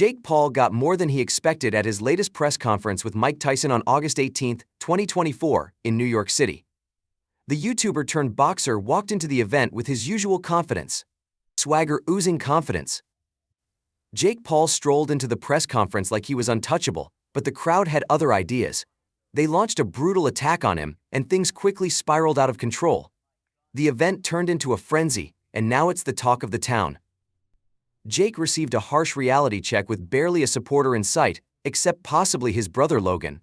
Jake Paul got more than he expected at his latest press conference with Mike Tyson on August 18, 2024, in New York City. The YouTuber turned boxer walked into the event with his usual confidence. Swagger oozing confidence. Jake Paul strolled into the press conference like he was untouchable, but the crowd had other ideas. They launched a brutal attack on him, and things quickly spiraled out of control. The event turned into a frenzy, and now it's the talk of the town. Jake received a harsh reality check with barely a supporter in sight, except possibly his brother Logan.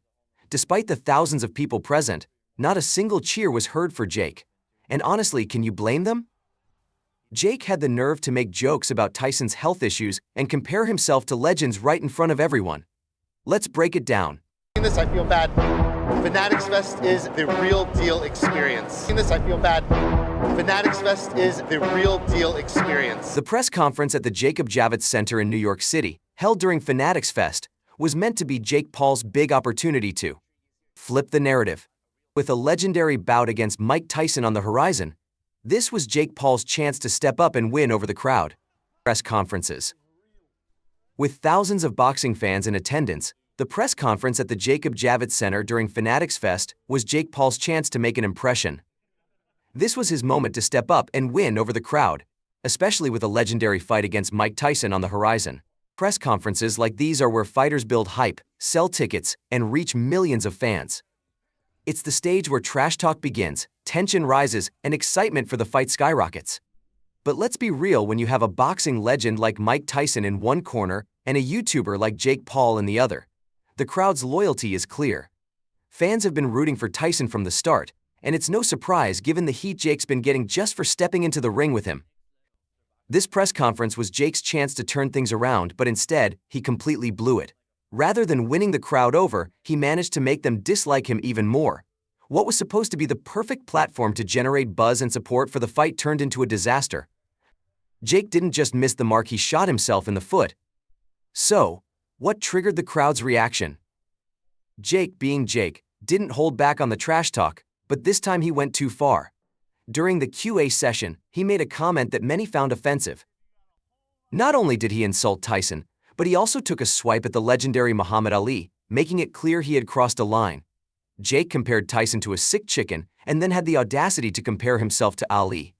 Despite the thousands of people present, not a single cheer was heard for Jake. And honestly, can you blame them? Jake had the nerve to make jokes about Tyson's health issues and compare himself to legends right in front of everyone. Let's break it down. I feel bad. Fanatics Fest is the real deal experience. I feel bad. Fanatics Fest is the real deal experience. The press conference at the Jacob Javits Center in New York City, held during Fanatics Fest, was meant to be Jake Paul's big opportunity to flip the narrative. With a legendary bout against Mike Tyson on the horizon, this was Jake Paul's chance to step up and win over the crowd. Press conferences. With thousands of boxing fans in attendance, the press conference at the Jacob Javits Center during Fanatics Fest was Jake Paul's chance to make an impression. This was his moment to step up and win over the crowd, especially with a legendary fight against Mike Tyson on the horizon. Press conferences like these are where fighters build hype, sell tickets, and reach millions of fans. It's the stage where trash talk begins, tension rises, and excitement for the fight skyrockets. But let's be real, when you have a boxing legend like Mike Tyson in one corner and a YouTuber like Jake Paul in the other, the crowd's loyalty is clear. Fans have been rooting for Tyson from the start, and it's no surprise given the heat Jake's been getting just for stepping into the ring with him. This press conference was Jake's chance to turn things around, but instead, he completely blew it. Rather than winning the crowd over, he managed to make them dislike him even more. What was supposed to be the perfect platform to generate buzz and support for the fight turned into a disaster. Jake didn't just miss the mark, he shot himself in the foot. So, what triggered the crowd's reaction? Jake, being Jake, didn't hold back on the trash talk, but this time he went too far. During the QA session, he made a comment that many found offensive. Not only did he insult Tyson, but he also took a swipe at the legendary Muhammad Ali, making it clear he had crossed a line. Jake compared Tyson to a sick chicken and then had the audacity to compare himself to Ali.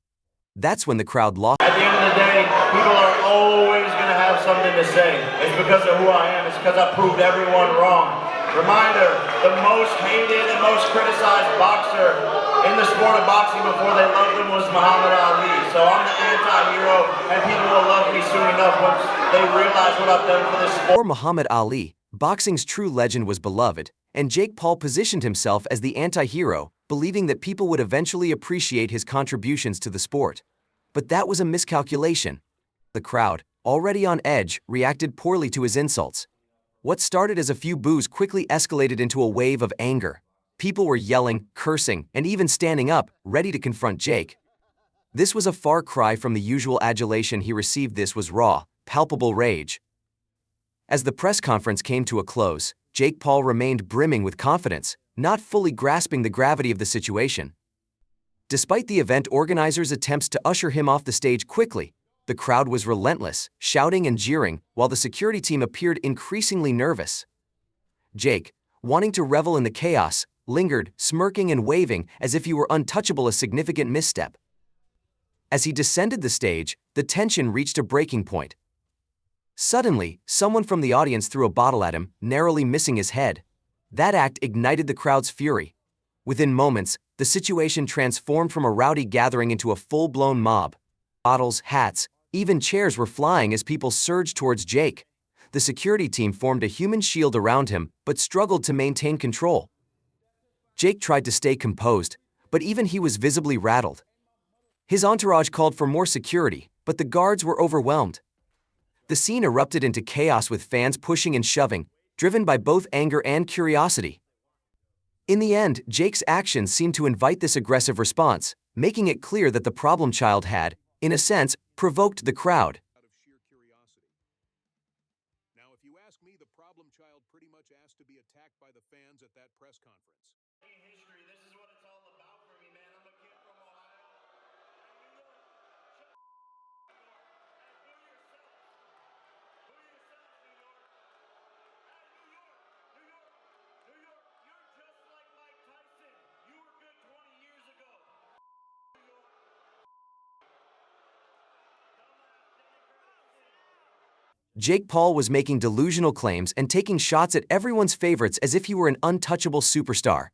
That's when the crowd lost. At the end of the day, people are always going to have something to say. It's because of who I am. It's because I proved everyone wrong. Reminder, the most hated and most criticized boxer in the sport of boxing before they loved him was Muhammad Ali. So I'm the anti-hero, and people will love me soon enough once they realize what I've done for this sport. Before Muhammad Ali, boxing's true legend was beloved, and Jake Paul positioned himself as the anti-hero, believing that people would eventually appreciate his contributions to the sport. But that was a miscalculation. The crowd, already on edge, reacted poorly to his insults. What started as a few boos quickly escalated into a wave of anger. People were yelling, cursing, and even standing up, ready to confront Jake. This was a far cry from the usual adulation he received. This was raw, palpable rage. As the press conference came to a close, Jake Paul remained brimming with confidence, not fully grasping the gravity of the situation. Despite the event organizers' attempts to usher him off the stage quickly, the crowd was relentless, shouting and jeering, while the security team appeared increasingly nervous. Jake, wanting to revel in the chaos, lingered, smirking and waving as if he were untouchable, a significant misstep. As he descended the stage, the tension reached a breaking point. Suddenly, someone from the audience threw a bottle at him, narrowly missing his head. That act ignited the crowd's fury. Within moments, the situation transformed from a rowdy gathering into a full-blown mob. Bottles, hats, even chairs were flying as people surged towards Jake. The security team formed a human shield around him, but struggled to maintain control. Jake tried to stay composed, but even he was visibly rattled. His entourage called for more security, but the guards were overwhelmed. The scene erupted into chaos with fans pushing and shoving, driven by both anger and curiosity. In the end, Jake's actions seemed to invite this aggressive response, making it clear that the problem child had, in a sense, provoked the crowd. Out of sheer curiosity. Now, if you ask me, the problem child pretty much asked to be attacked by the fans at that press conference. History, this is what it's all about for me, man. I'm a kid from Ohio. Who yourself, New York? Jake Paul was making delusional claims and taking shots at everyone's favorites as if he were an untouchable superstar.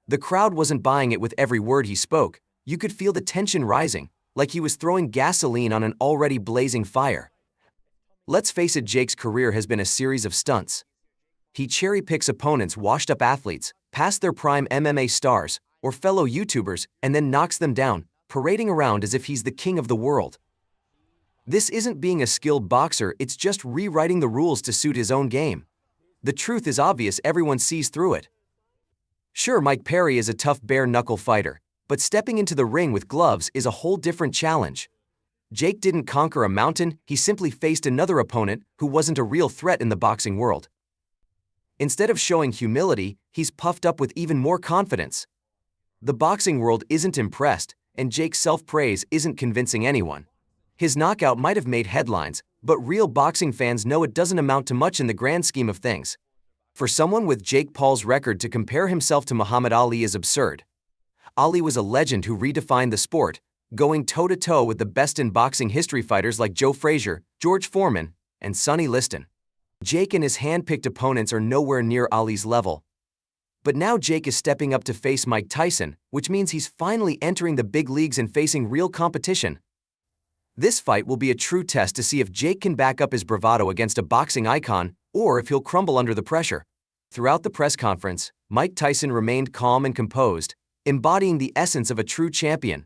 The crowd wasn't buying it with every word he spoke. You could feel the tension rising, like he was throwing gasoline on an already blazing fire. Let's face it, Jake's career has been a series of stunts. He cherry-picks opponents, washed-up athletes, past their prime MMA stars, or fellow YouTubers, and then knocks them down, parading around as if he's the king of the world. This isn't being a skilled boxer, it's just rewriting the rules to suit his own game. The truth is obvious, everyone sees through it. Sure, Mike Perry is a tough bare-knuckle fighter, but stepping into the ring with gloves is a whole different challenge. Jake didn't conquer a mountain, he simply faced another opponent who wasn't a real threat in the boxing world. Instead of showing humility, he's puffed up with even more confidence. The boxing world isn't impressed, and Jake's self-praise isn't convincing anyone. His knockout might have made headlines, but real boxing fans know it doesn't amount to much in the grand scheme of things. For someone with Jake Paul's record to compare himself to Muhammad Ali is absurd. Ali was a legend who redefined the sport, going toe-to-toe with the best in boxing history fighters like Joe Frazier, George Foreman, and Sonny Liston. Jake and his hand-picked opponents are nowhere near Ali's level. But now Jake is stepping up to face Mike Tyson, which means he's finally entering the big leagues and facing real competition. This fight will be a true test to see if Jake can back up his bravado against a boxing icon, or if he'll crumble under the pressure. Throughout the press conference, Mike Tyson remained calm and composed, embodying the essence of a true champion.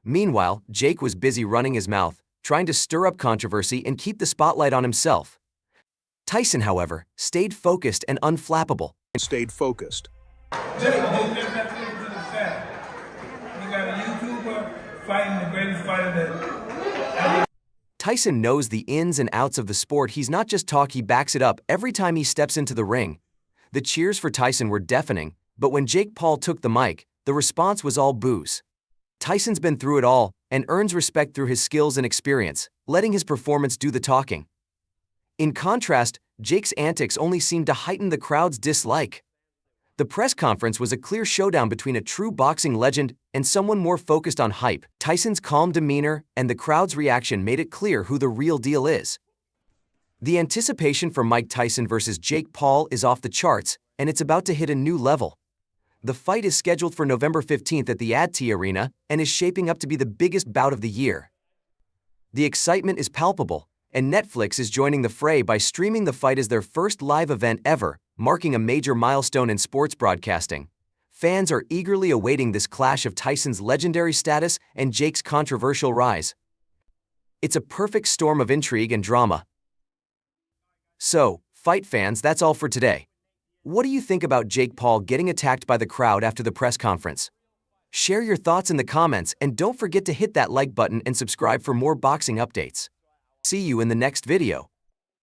Meanwhile, Jake was busy running his mouth, trying to stir up controversy and keep the spotlight on himself. Tyson, however, stayed focused and unflappable. Stayed focused. Jake, you got a YouTuber fighting the greatest fighter that... Tyson knows the ins and outs of the sport. He's not just talk, he backs it up every time he steps into the ring. The cheers for Tyson were deafening, but when Jake Paul took the mic, the response was all boos. Tyson's been through it all and earns respect through his skills and experience, letting his performance do the talking. In contrast, Jake's antics only seemed to heighten the crowd's dislike. The press conference was a clear showdown between a true boxing legend and someone more focused on hype. Tyson's calm demeanor and the crowd's reaction made it clear who the real deal is. The anticipation for Mike Tyson versus Jake Paul is off the charts, and it's about to hit a new level. The fight is scheduled for November 15th at the AT&T Arena and is shaping up to be the biggest bout of the year. The excitement is palpable, and Netflix is joining the fray by streaming the fight as their first live event ever, marking a major milestone in sports broadcasting. Fans are eagerly awaiting this clash of Tyson's legendary status and Jake's controversial rise. It's a perfect storm of intrigue and drama. So, fight fans, that's all for today. What do you think about Jake Paul getting attacked by the crowd after the press conference? Share your thoughts in the comments and don't forget to hit that like button and subscribe for more boxing updates. See you in the next video.